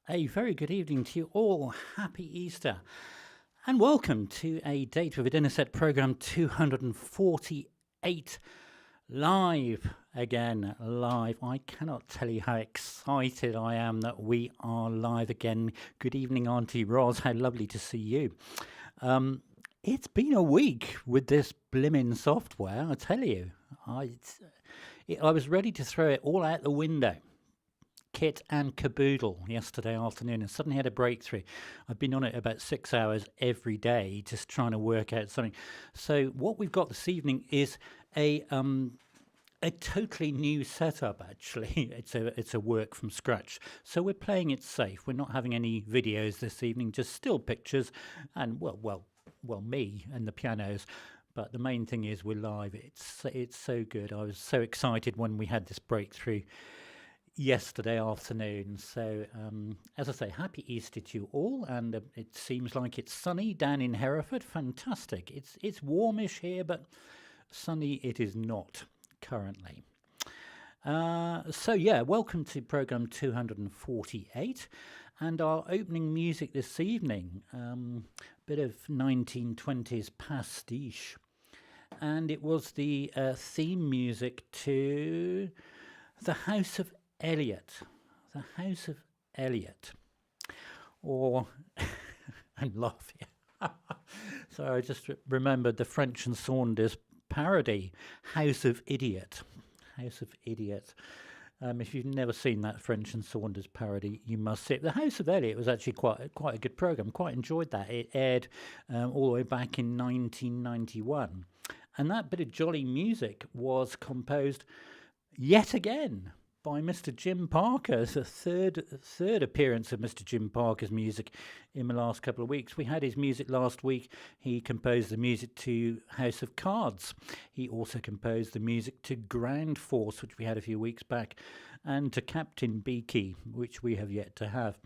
A very good evening to you all. Happy Easter. And welcome to a Date with a Dinner Set programme 248. Live again, live. I cannot tell you how excited I am that we are live again. Good evening, Auntie Ros. How lovely to see you. It's been a week with this blimmin' software, I tell you. I was ready to throw it all out the window. Kit and caboodle yesterday afternoon, and suddenly had a breakthrough. I've been on it about 6 hours every day just trying to work out something. So what we've got this evening is a totally new setup. Actually, it's a work from scratch. So we're playing it safe. We're not having any videos this evening, just still pictures and well me and the pianos. But the main thing is we're live. It's so good. I was so excited when we had this breakthrough yesterday afternoon. So as I say, happy Easter to you all, and it seems like it's sunny down in Hereford. Fantastic. It's warmish here, but sunny it is not currently. So yeah, welcome to programme 248, and our opening music this evening, bit of 1920s pastiche, and it was the theme music to the House of Eliott, the House of Eliott, or and laugh here. So I just remembered the French and Saunders parody, House of Idiot, House of Idiot. If you've never seen that French and Saunders parody, you must see it. The House of Eliott was actually quite a good programme. Quite enjoyed that. It aired all the way back in 1991, and that bit of jolly music was composed yet again by Mr. Jim Parker. It's a third appearance of Mr. Jim Parker's music in the last couple of weeks. We had his music last week. He composed the music to House of Cards. He also composed the music to Ground Force, which we had a few weeks back, and to Captain Beaky, which we have yet to have.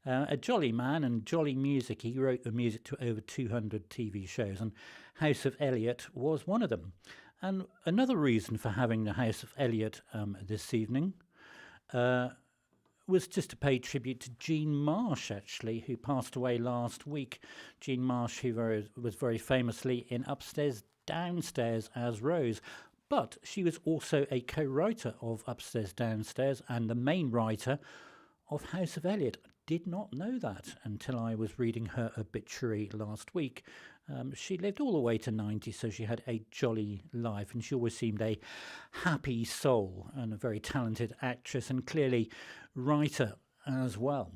A jolly man and jolly music. He wrote the music to over 200 TV shows, and House of Eliott was one of them. And another reason for having the House of Eliott this evening was just to pay tribute to Jean Marsh, actually, who passed away last week. Jean Marsh, who was very famously in Upstairs, Downstairs as Rose, but she was also a co-writer of Upstairs, Downstairs and the main writer of House of Eliott. I did not know that until I was reading her obituary last week. She lived all the way to 90, so she had a jolly life, and she always seemed a happy soul and a very talented actress and clearly writer as well.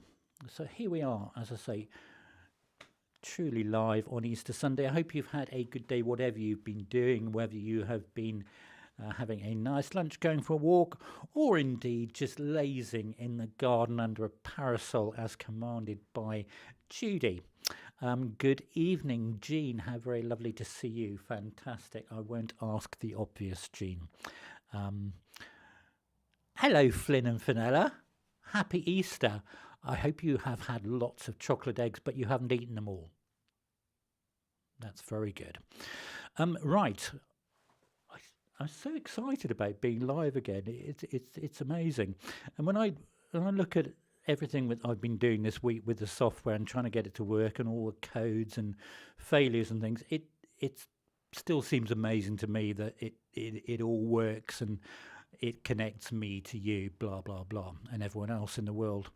So here we are, as I say, truly live on Easter Sunday. I hope you've had a good day, whatever you've been doing, whether you have been having a nice lunch, going for a walk, or indeed just lazing in the garden under a parasol as commanded by Judy. Good evening, Jean. How very lovely to see you. Fantastic. I won't ask the obvious, Jean. Hello, Flynn and Fenella. Happy Easter. I hope you have had lots of chocolate eggs, but you haven't eaten them all. That's very good. Right. I'm so excited about being live again. It's amazing. And when I look at everything that I've been doing this week with the software and trying to get it to work and all the codes and failures and things, it still seems amazing to me that it all works and it connects me to you, blah, blah, blah, and everyone else in the world.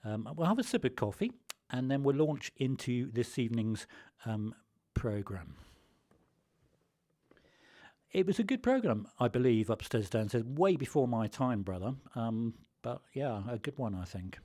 We'll have a sip of coffee and then we'll launch into this evening's programme. It was a good programme, I believe, Upstairs, Downstairs, way before my time, brother. But yeah, a good one, I think.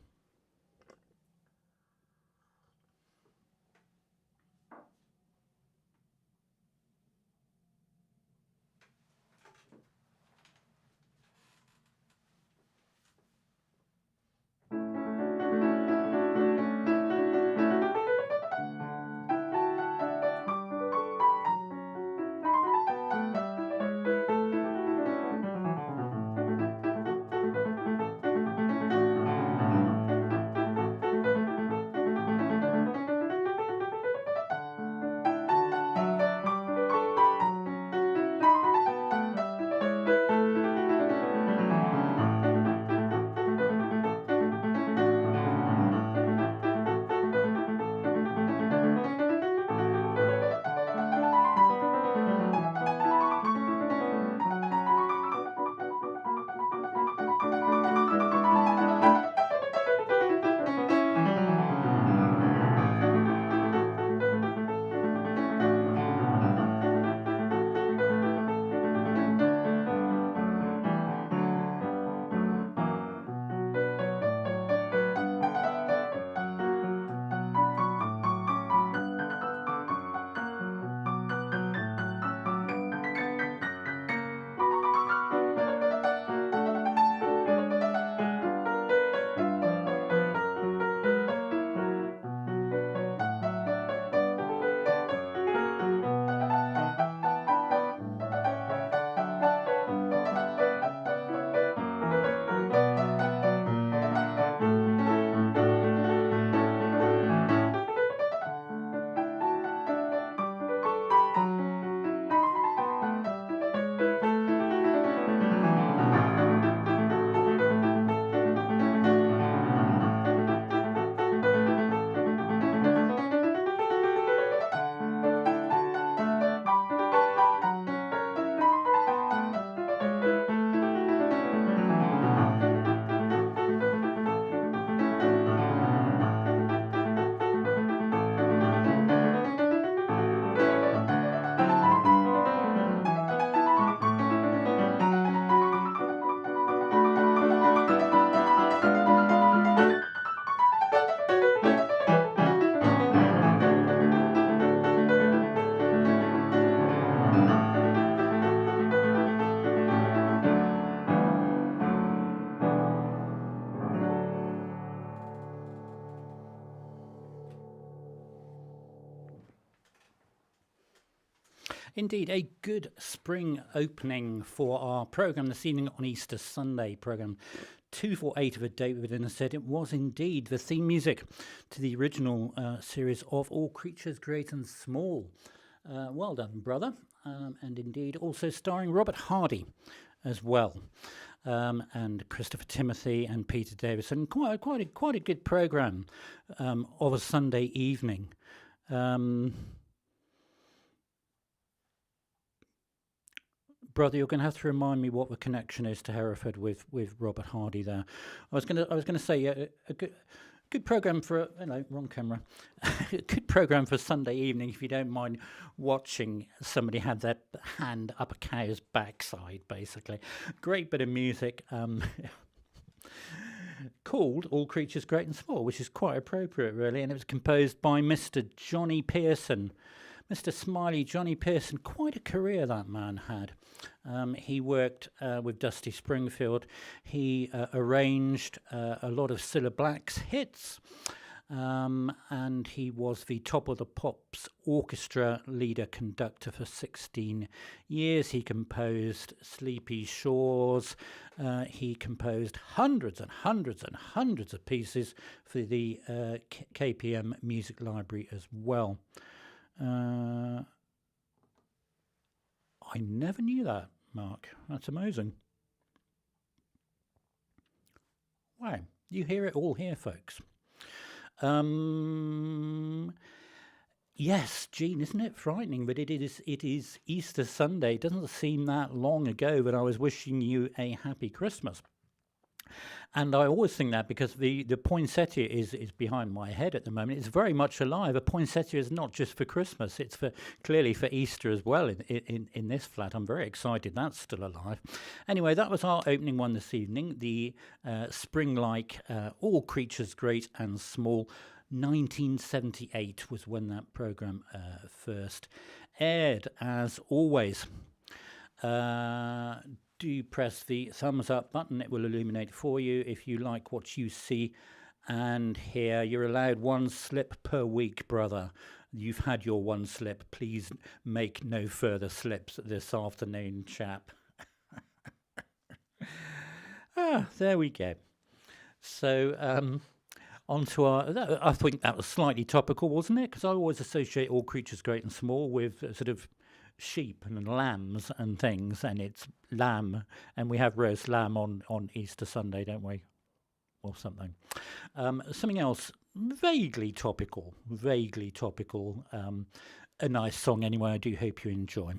Indeed, a good spring opening for our programme this evening on Easter Sunday, programme 248 of A Date with Dinner said. It was indeed the theme music to the original series of All Creatures Great and Small. Well done, brother. And indeed also starring Robert Hardy as well. And Christopher Timothy and Peter Davison. Quite a good programme of a Sunday evening. Brother, you're going to have to remind me what the connection is to Hereford with Robert Hardy there. I was going to say a good program for wrong camera. A good program for Sunday evening if you don't mind watching somebody have their hand up a cow's backside, basically. Great bit of music. Called All Creatures Great and Small, which is quite appropriate, really, and it was composed by Mr. Johnny Pearson. Mr. Smiley Johnny Pearson, quite a career that man had. He worked with Dusty Springfield. He arranged a lot of Cilla Black's hits, and he was the Top of the Pops orchestra leader conductor for 16 years. He composed Sleepy Shores. He composed hundreds and hundreds and hundreds of pieces for the KPM Music Library as well. I never knew that, Mark. That's amazing. Wow, you hear it all here, folks. Yes, Jean, isn't it frightening? But it is Easter Sunday. It doesn't seem that long ago that I was wishing you a happy Christmas. And I always think that because the poinsettia is behind my head at the moment. It's very much alive. A poinsettia is not just for Christmas. It's clearly for Easter as well in this flat. I'm very excited that's still alive. Anyway, that was our opening one this evening. The spring-like All Creatures Great and Small. 1978 was when that programme first aired, as always. Do press the thumbs up button. It will illuminate for you if you like what you see and hear. You're allowed one slip per week, brother. You've had your one slip. Please make no further slips this afternoon, chap. There we go. So on to our... I think that was slightly topical, wasn't it? Because I always associate All Creatures Great and Small with sort of sheep and lambs and things, and it's lamb, and we have roast lamb on Easter Sunday, don't we, or something. Something else vaguely topical, a nice song anyway. I do hope you enjoy.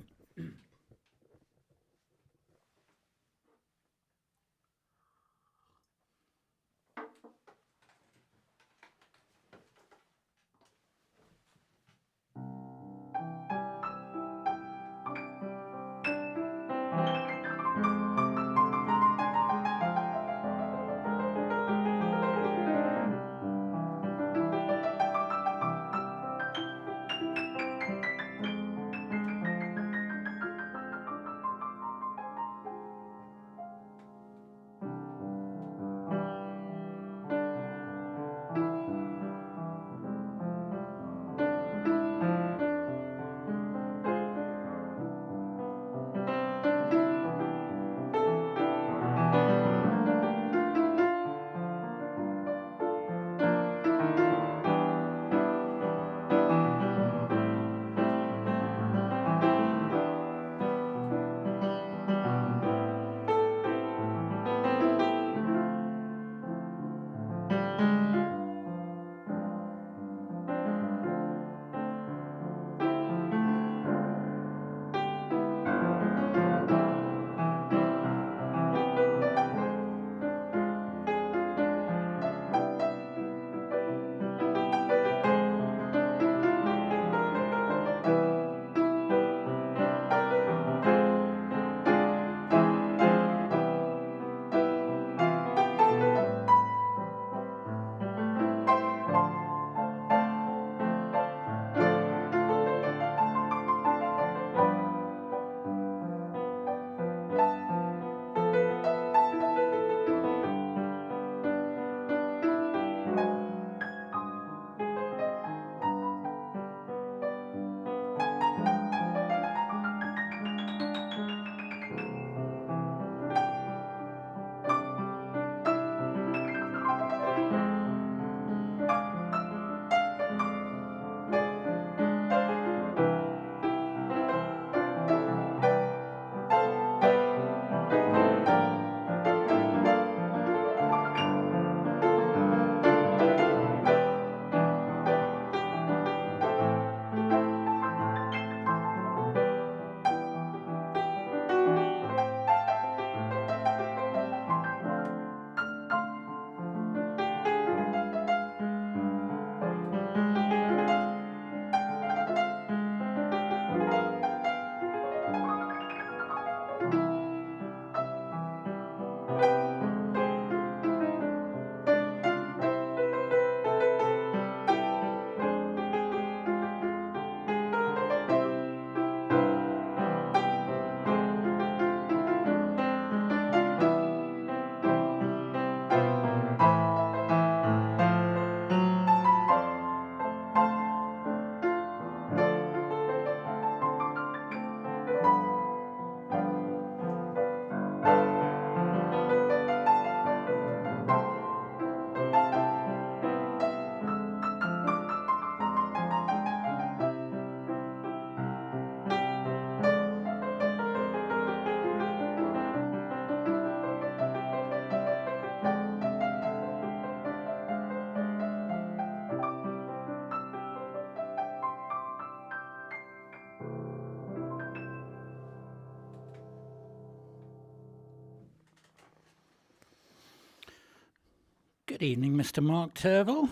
Good evening, Mr. Mark Turville.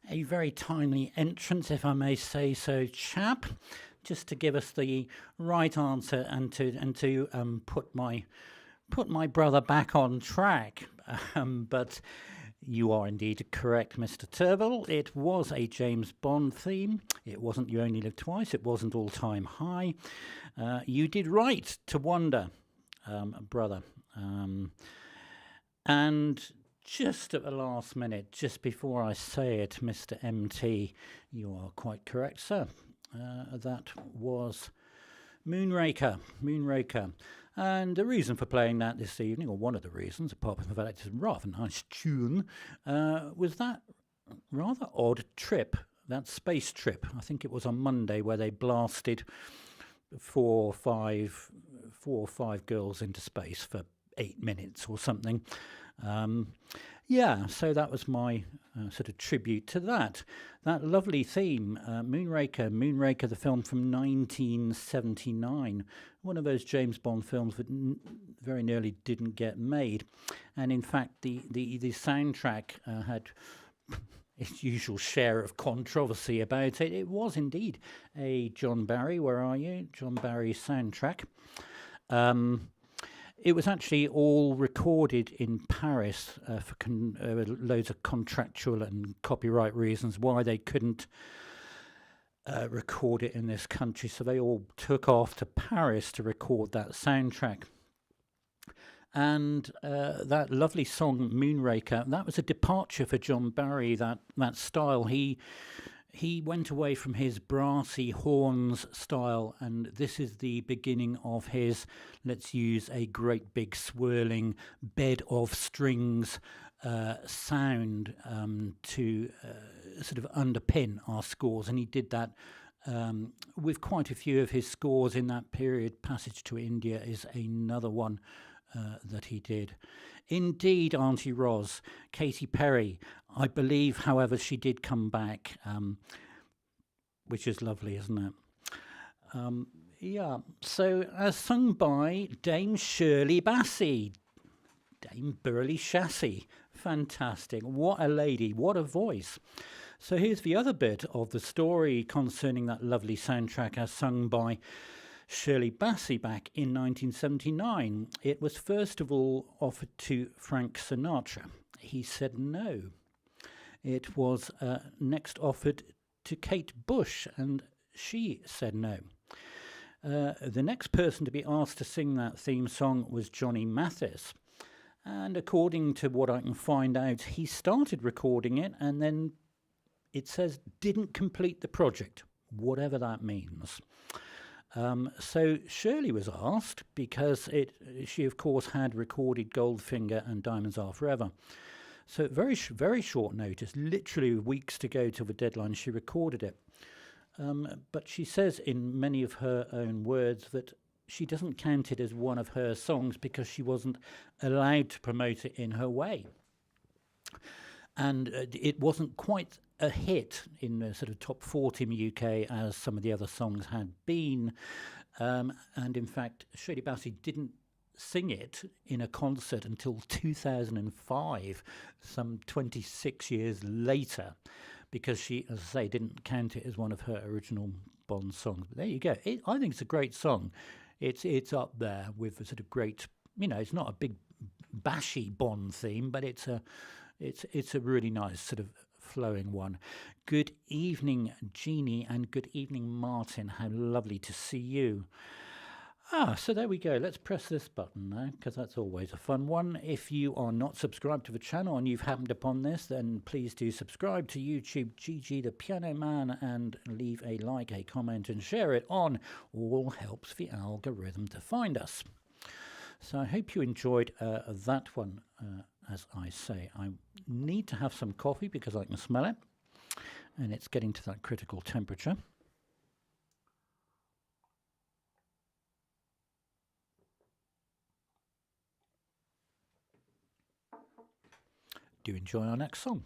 A very timely entrance, if I may say so, chap. Just to give us the right answer and to put my brother back on track. But you are indeed correct, Mr. Turville. It was a James Bond theme. It wasn't You Only Live Twice. It wasn't All Time High. You did right to wonder, brother. And just at the last minute, just before I say it, Mr. MT, you are quite correct, sir. That was MOONRAKER. And the reason for playing that this evening, or one of the reasons, apart from the fact it's a rather nice tune, was that rather odd trip, that space trip. I think it was on Monday where they blasted four or five girls into space for 8 minutes or something. Yeah, so that was my sort of tribute to that. That lovely theme, MOONRAKER, the film from 1979, one of those James Bond films that very nearly didn't get made. And in fact, the soundtrack had its usual share of controversy about it. It was indeed a John Barry, where are you? John Barry soundtrack. It was actually all recorded in Paris for loads of contractual and copyright reasons why they couldn't record it in this country. So they all took off to Paris to record that soundtrack. And that lovely song, MOONRAKER, that was a departure for John Barry, that style. He went away from his brassy horns style, and this is the beginning of his, let's use a great big swirling bed of strings sound to sort of underpin our scores. And he did that with quite a few of his scores in that period. Passage to India is another one that he did. Indeed, Auntie Ros, Katy Perry. I believe, however, she did come back, which is lovely, isn't it? Yeah, so sung by Dame Shirley Bassey, Dame Burley Chassis. Fantastic. What a lady, what a voice. So here's the other bit of the story concerning that lovely soundtrack as sung by Shirley Bassey back in 1979. It was first of all offered to Frank Sinatra. He said no. It was next offered to Kate Bush, and she said no. The next person to be asked to sing that theme song was Johnny Mathis. And according to what I can find out, he started recording it and then it says didn't complete the project, whatever that means. So Shirley was asked because she, of course, had recorded Goldfinger and Diamonds Are Forever. So very short notice, literally weeks to go till the deadline, she recorded it. But she says in many of her own words that she doesn't count it as one of her songs because she wasn't allowed to promote it in her way. And it wasn't quite a hit in the sort of top 40 in the UK as some of the other songs had been. And in fact, Shirley Bassey didn't sing it in a concert until 2005, some 26 years later, because she, as I say, didn't count it as one of her original Bond songs. But there you go. I think it's a great song. It's up there with a sort of great, it's not a big bashy Bond theme, but it's a really nice sort of flowing one. Good evening, Jeannie, and good evening, Martin. How lovely to see you. So there we go. Let's press this button now, because that's always a fun one. If you are not subscribed to the channel and you've happened upon this, then please do subscribe to YouTube, GG the Piano Man, and leave a like, a comment, and share it on. All helps the algorithm to find us. So I hope you enjoyed that one. As I say, I need to have some coffee because I can smell it, and it's getting to that critical temperature. Do enjoy our next song.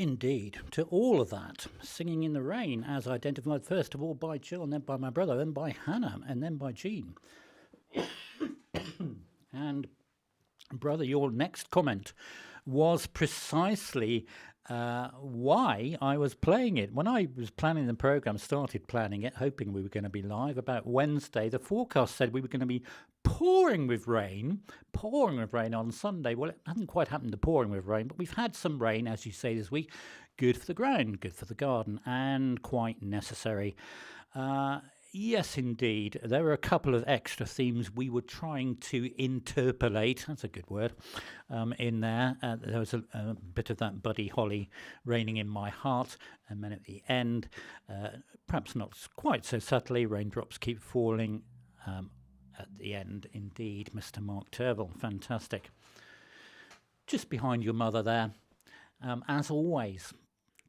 Indeed, to all of that, Singing in the Rain, as identified first of all by Jill, and then by my brother, then by Hannah, and then by Jean. And brother, your next comment was precisely why I was playing it. When I was planning the programme, started planning it, hoping we were going to be live about Wednesday, the forecast said we were going to be pouring with rain on Sunday. Well, it hasn't quite happened to pouring with rain, but we've had some rain, as you say, this week. Good for the ground, good for the garden, and quite necessary. Yes, indeed. There were a couple of extra themes we were trying to interpolate, that's a good word, in there. There was a bit of that Buddy Holly, Raining in My Heart, and then at the end, perhaps not quite so subtly, Raindrops Keep Falling. At the end, indeed, Mr. Mark Turville, fantastic. Just behind your mother there, as always,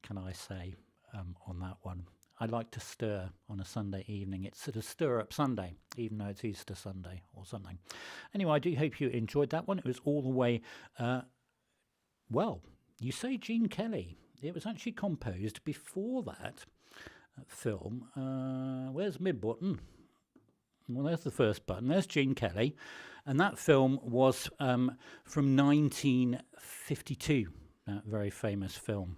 can I say, on that one. I like to stir on a Sunday evening. It's sort of stir-up Sunday, even though it's Easter Sunday or something. Anyway, I do hope you enjoyed that one. It was all the way, well, you say Gene Kelly. It was actually composed before that film. Where's my button? Well, there's the first button. There's Gene Kelly. And that film was from 1952, that very famous film.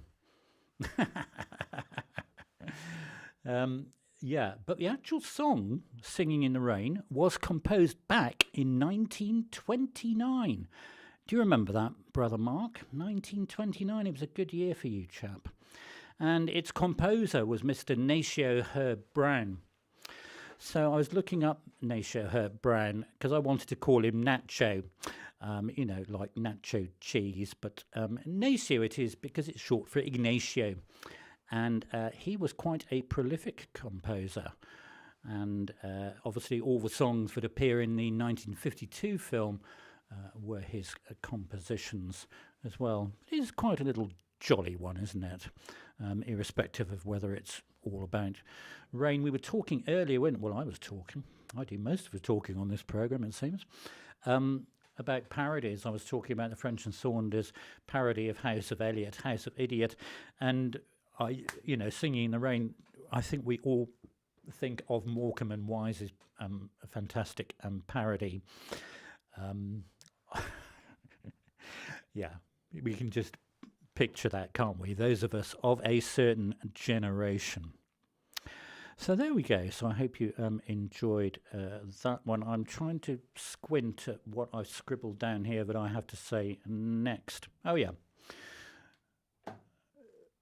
Yeah, but the actual song, Singing in the Rain, was composed back in 1929. Do you remember that, Brother Mark? 1929, it was a good year for you, chap. And its composer was Mr. Nacio Herb Brown. So I was looking up Nacio Herb Brown because I wanted to call him Nacho, you know, like nacho cheese, but Nacio it is because it's short for Ignacio. And he was quite a prolific composer. And obviously all the songs that appear in the 1952 film were his compositions as well. It is quite a little jolly one, isn't it? Irrespective of whether it's all about rain. We were talking earlier, well, I was talking. I do most of the talking on this programme, it seems. About parodies. I was talking about the French and Saunders parody of House of Eliott, House of Idiot. And you know, Singing in the Rain, I think we all think of Morecambe and Wise's a fantastic parody. Yeah, we can just picture that, can't we? Those of us of a certain generation. So there we go. So I hope you enjoyed that one. I'm trying to squint at what I've scribbled down here that I have to say next. Oh, yeah.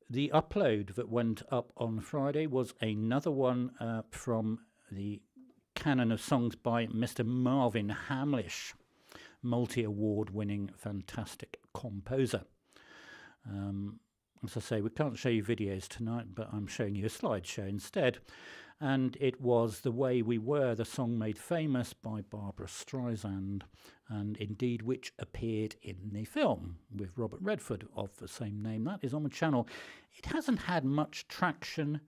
The upload that went up on Friday was another one from the canon of songs by Mr. Marvin Hamlisch, multi-award winning fantastic composer. As I say, we can't show you videos tonight, but I'm showing you a slideshow instead. And it was The Way We Were, the song made famous by Barbra Streisand, and indeed which appeared in the film with Robert Redford of the same name. That is on the channel. It hasn't had much traction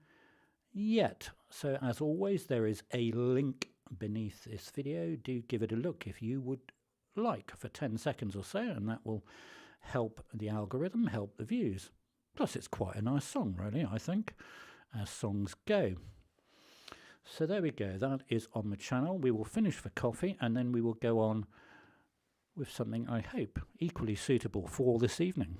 yet. So as always, there is a link beneath this video. Do give it a look if you would like for 10 seconds or so, and that will help the algorithm, help the views. Plus it's quite a nice song, really, I think, as songs go. So there we go, that is on the channel. We will finish the coffee and then we will go on with something I hope equally suitable for this evening.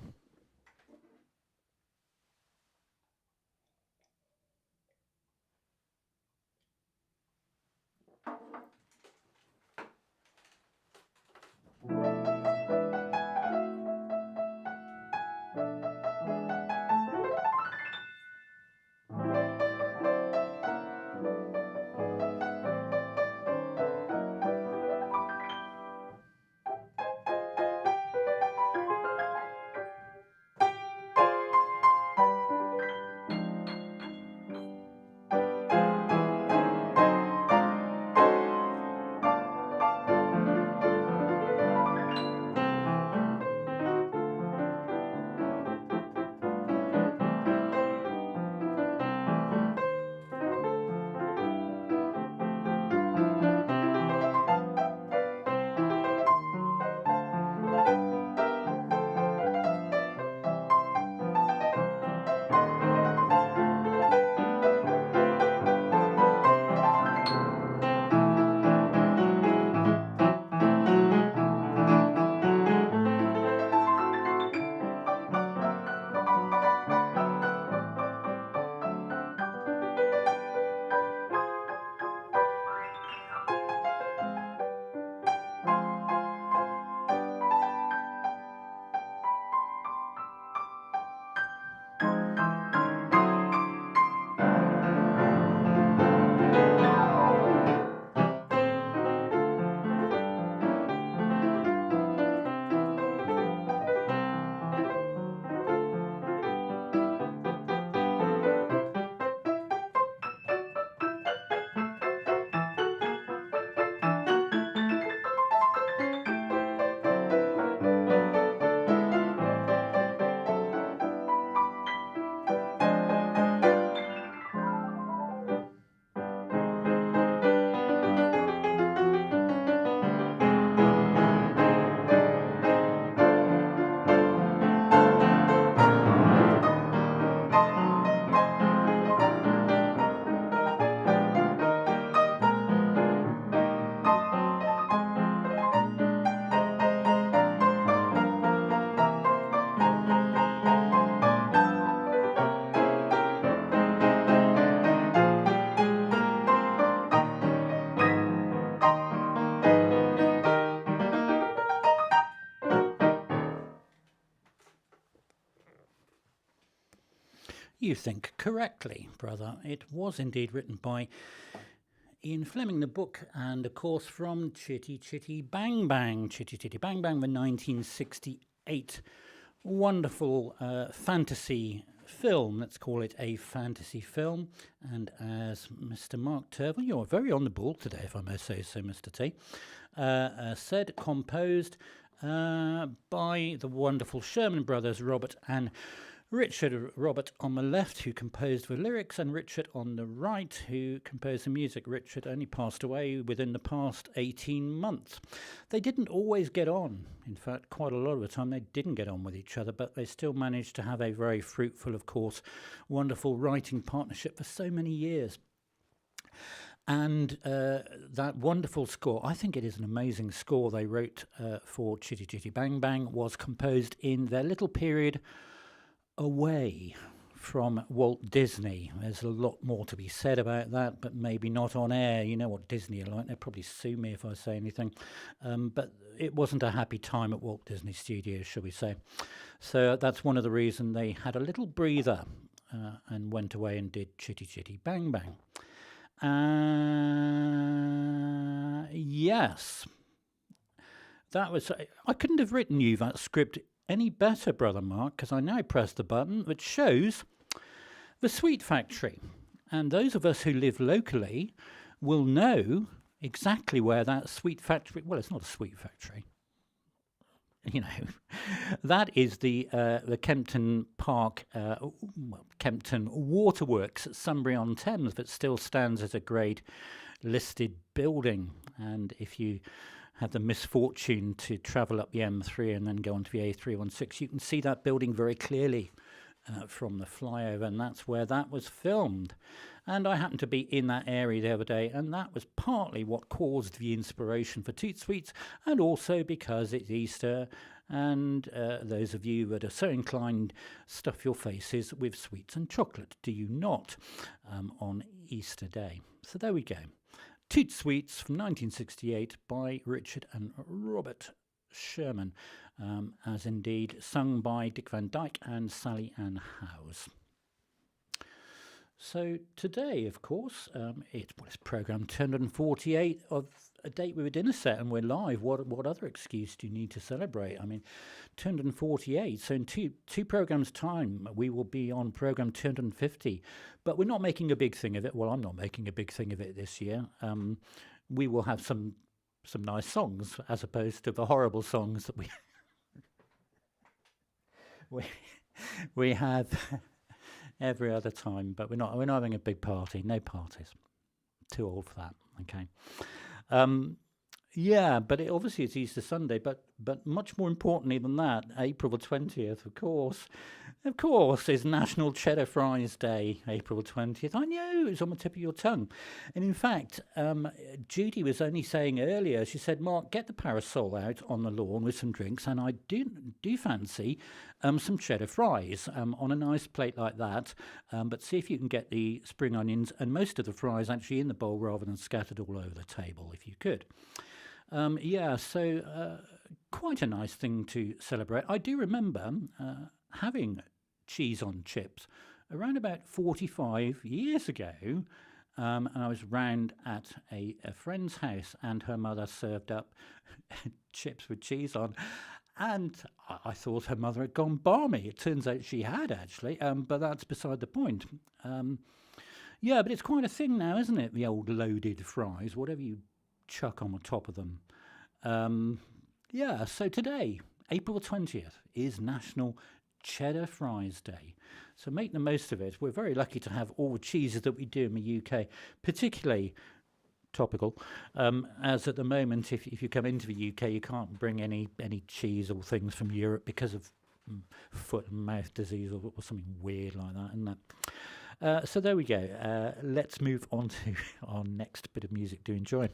You think correctly, brother. It was indeed written by Ian Fleming, the book, and of course from Chitty Chitty Bang Bang. Chitty Chitty Bang Bang, the 1968 wonderful fantasy film. Let's call it a fantasy film. And as Mr. Mark Turville, you're very on the ball today, if I may say so, Mr. T, said, composed by the wonderful Sherman brothers, Robert and Richard. Robert on the left, who composed the lyrics, and Richard on the right, who composed the music. Richard only passed away within the past 18 months. They didn't always get on. In fact, quite a lot of the time they didn't get on with each other, but they still managed to have a very fruitful, of course, wonderful writing partnership for so many years. And that wonderful score, I think it is an amazing score they wrote for Chitty Chitty Bang Bang, was composed in their little period away from Walt Disney. There's a lot more to be said about that, but maybe not on air. You know what Disney are like. They'll probably sue me if I say anything. But it wasn't a happy time at Walt Disney Studios, shall we say. So that's one of the reasons they had a little breather and went away and did Chitty Chitty Bang Bang. Yes. That was... I couldn't have written you that script any better, Brother Mark, because I now press the button which shows the Sweet Factory. And those of us who live locally will know exactly where that Sweet Factory... Well, it's not a sweet factory. You know, that is the Kempton Park, Kempton Waterworks at Sunbury-on-Thames, that still stands as a grade listed building. And if you have the misfortune to travel up the M3 and then go onto the A316, you can see that building very clearly from the flyover, and that's where that was filmed. And I happened to be in that area the other day, and that was partly what caused the inspiration for Toot Sweets, and also because it's Easter, and those of you that are so inclined, stuff your faces with sweets and chocolate, do you not, on Easter Day? So there we go. Toot Sweets from 1968 by Richard and Robert Sherman, as indeed sung by Dick Van Dyke and Sally Ann Howes. So today, of course, it's programme 248 of A Date with a Dinner Set, and we're live. What other excuse do you need to celebrate? I mean, 248. So in two programmes' time, we will be on programme 250. But we're not making a big thing of it. Well, I'm not making a big thing of it this year. We will have some nice songs, as opposed to the horrible songs that we have every other time. But we're not having a big party. No parties. Too old for that. Okay. Yeah, but obviously it's Easter Sunday, but much more importantly than that, April the 20th, of course, is National Cheddar Fries Day, April 20th. I know, it was on the tip of your tongue. And in fact, Judy was only saying earlier, she said, Mark, get the parasol out on the lawn with some drinks, and I do fancy some cheddar fries on a nice plate like that, but see if you can get the spring onions and most of the fries actually in the bowl rather than scattered all over the table, if you could. Yeah, so quite a nice thing to celebrate. I do remember having cheese on chips around about 45 years ago, and I was round at a friend's house, and her mother served up chips with cheese on, and I thought her mother had gone balmy. It turns out she had, actually, but that's beside the point. Yeah, but it's quite a thing now, isn't it, the old loaded fries, whatever you chuck on the top of them. Yeah, so today, April 20th, is National Cheddar Fries Day. So make the most of it. We're very lucky to have all the cheeses that we do in the UK, particularly topical, as at the moment, if you come into the UK, you can't bring any cheese or things from Europe because of foot and mouth disease or something weird like that, isn't it? So there we go. Let's move on to our next bit of music. Do enjoy.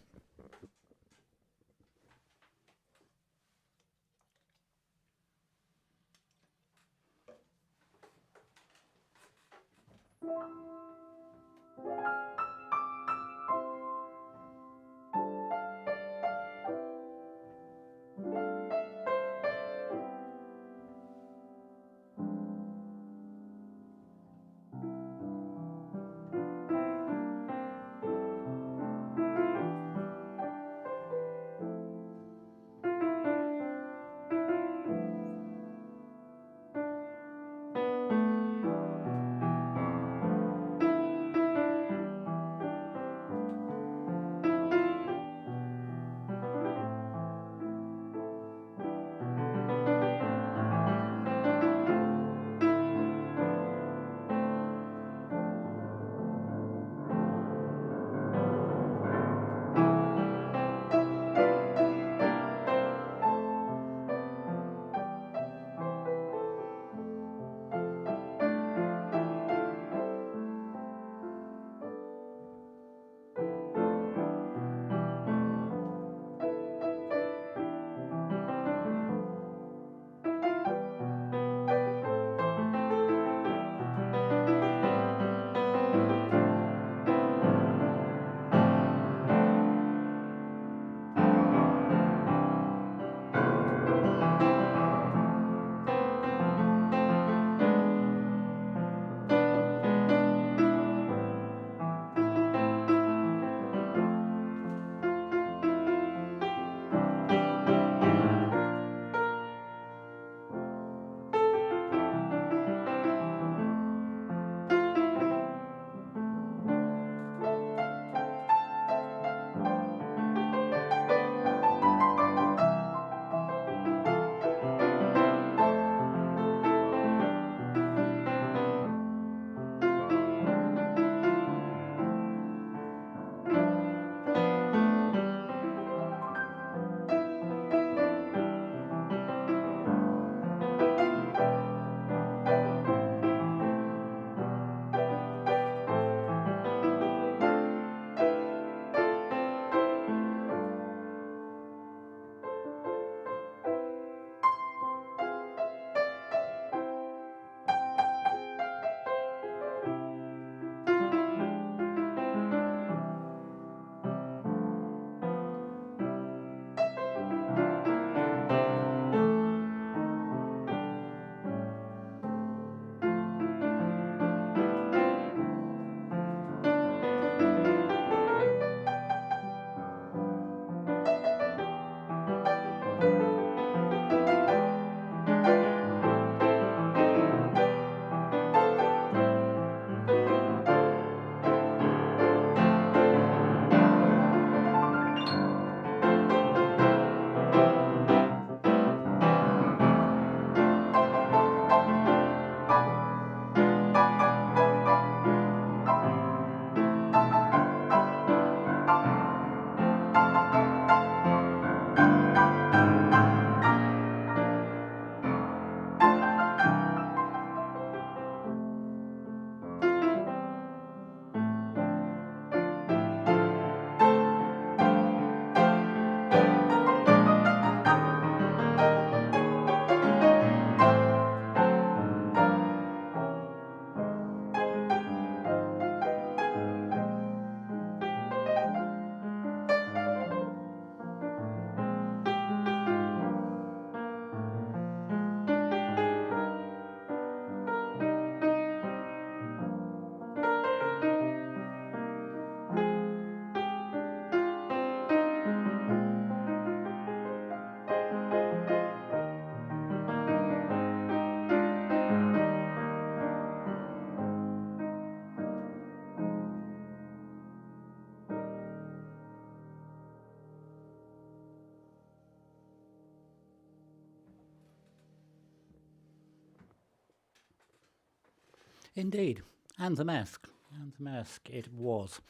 Indeed, anthem-esque. Anthem-esque it was.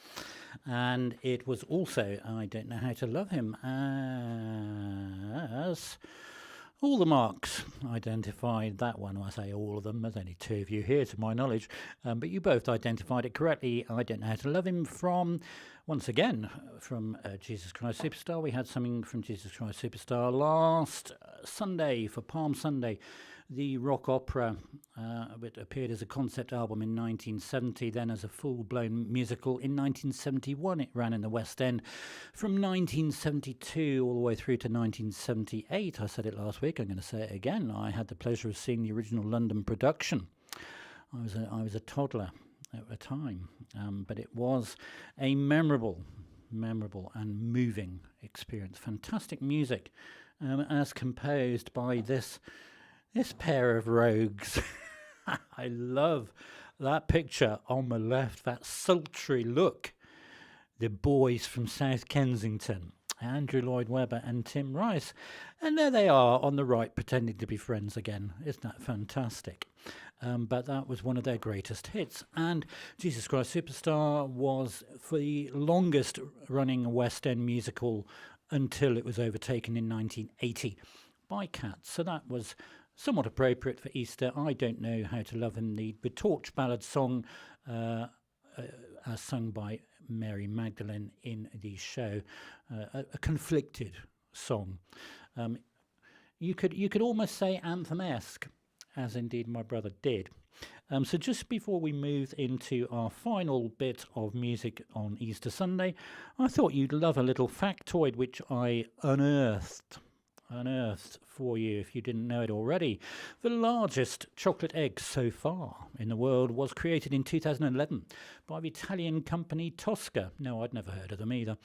And it was also I Don't Know How to Love Him, as all the marks identified that one. I say all of them, there's only two of you here to my knowledge, but you both identified it correctly. I Don't Know How to Love Him from, once again, from Jesus Christ Superstar. We had something from Jesus Christ Superstar last Sunday for Palm Sunday. The rock opera, it appeared as a concept album in 1970, then as a full-blown musical in 1971. It ran in the West End from 1972 all the way through to 1978. I said it last week, I'm going to say it again. I had the pleasure of seeing the original London production. I was a toddler at the time, but it was a memorable and moving experience. Fantastic music, as composed by this pair of rogues. I love that picture on the left, that sultry look. The boys from South Kensington, Andrew Lloyd Webber and Tim Rice. And there they are on the right, pretending to be friends again. Isn't that fantastic? But that was one of their greatest hits. And Jesus Christ Superstar was for the longest running West End musical until it was overtaken in 1980 by Cats. So that was somewhat appropriate for Easter. I Don't Know How to Love Him, the torch ballad song as sung by Mary Magdalene in the show, a conflicted song. You could almost say anthem-esque, as indeed my brother did. So just before we move into our final bit of music on Easter Sunday, I thought you'd love a little factoid which I unearthed for you if you didn't know it already. The largest chocolate egg so far in the world was created in 2011 by the Italian company Tosca. No, I'd never heard of them either.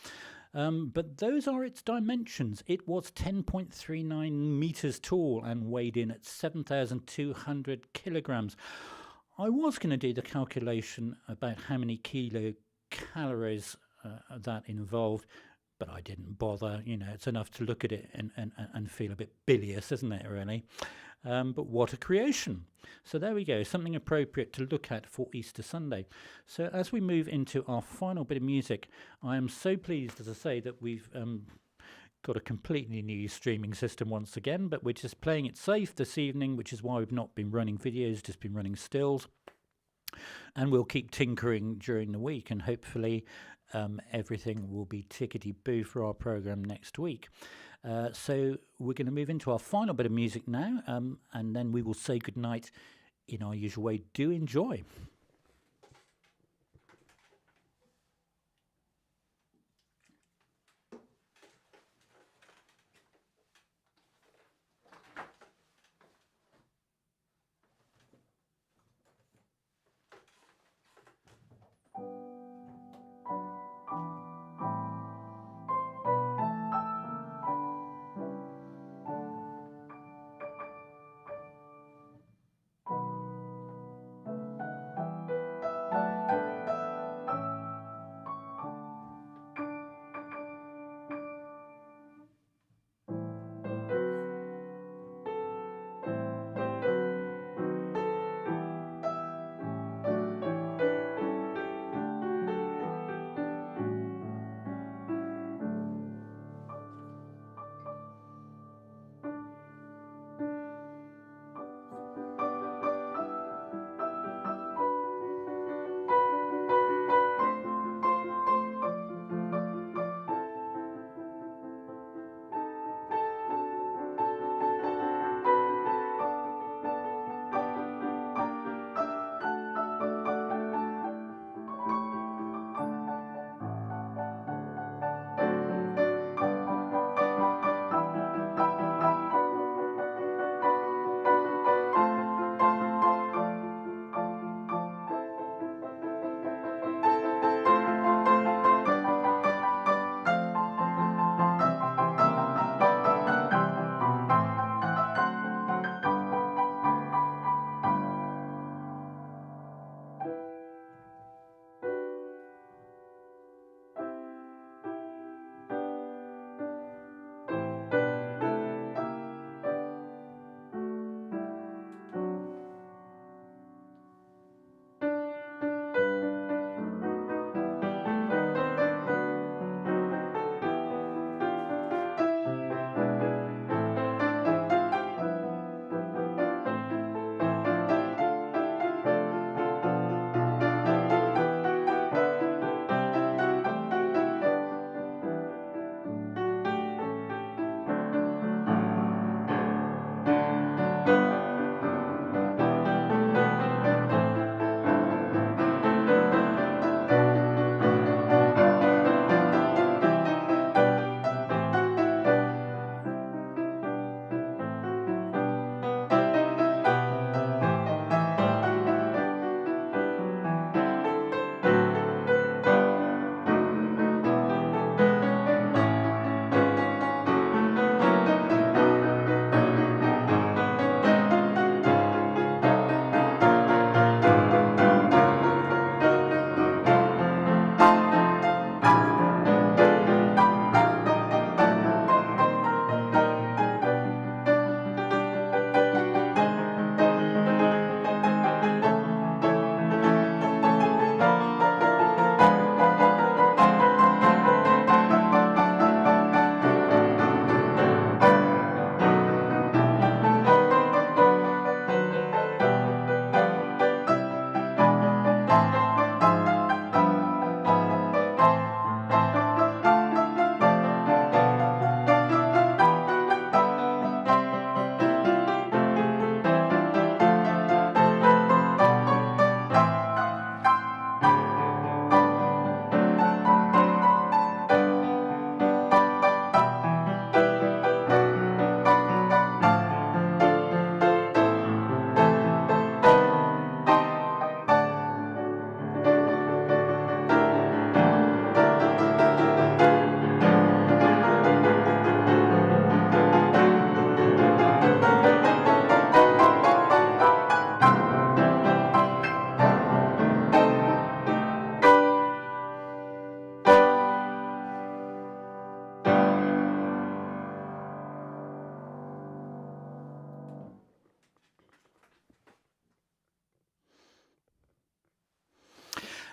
But those are its dimensions. It was 10.39 meters tall and weighed in at 7,200 kilograms. I was going to do the calculation about how many kilocalories that involved, but I didn't bother. You know, it's enough to look at it and feel a bit bilious, isn't it, really? But what a creation. So there we go, something appropriate to look at for Easter Sunday. So as we move into our final bit of music, I am so pleased, as I say, that we've got a completely new streaming system once again, but we're just playing it safe this evening, which is why we've not been running videos, just been running stills. And we'll keep tinkering during the week, and hopefully everything will be tickety-boo for our programme next week. So we're going to move into our final bit of music now, and then we will say goodnight in our usual way. Do enjoy.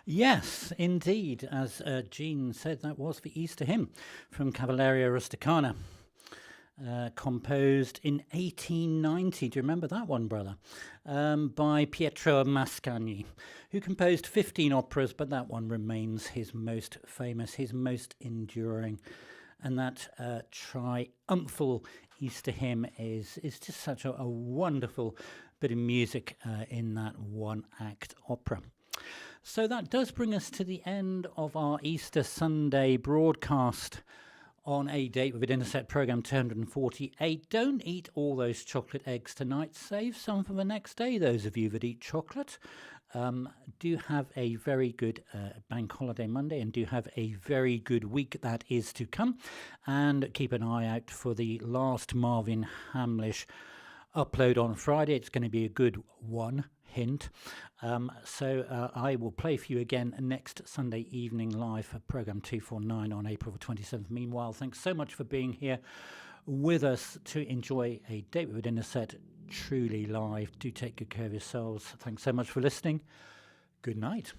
Yes, indeed. As Jean said, that was the Easter hymn from Cavalleria Rusticana, composed in 1890. Do you remember that one, brother? By Pietro Mascagni, who composed 15 operas, but that one remains his most famous, his most enduring. And that triumphal Easter hymn is just such a wonderful bit of music in that one-act opera. So that does bring us to the end of our Easter Sunday broadcast on A Date with a Dinner Set programme 248. Don't eat all those chocolate eggs tonight. Save some for the next day, those of you that eat chocolate. Do have a very good bank holiday Monday, and do have a very good week that is to come. And keep an eye out for the last MARVIN HAMLISCH upload on Friday. It's going to be a good one. Hint. So I will play for you again next Sunday evening live for programme 249 on April the 27th. Meanwhile, thanks so much for being here with us to enjoy A Date with a Dinner Set truly live. Do take good care of yourselves. Thanks so much for listening. Good night.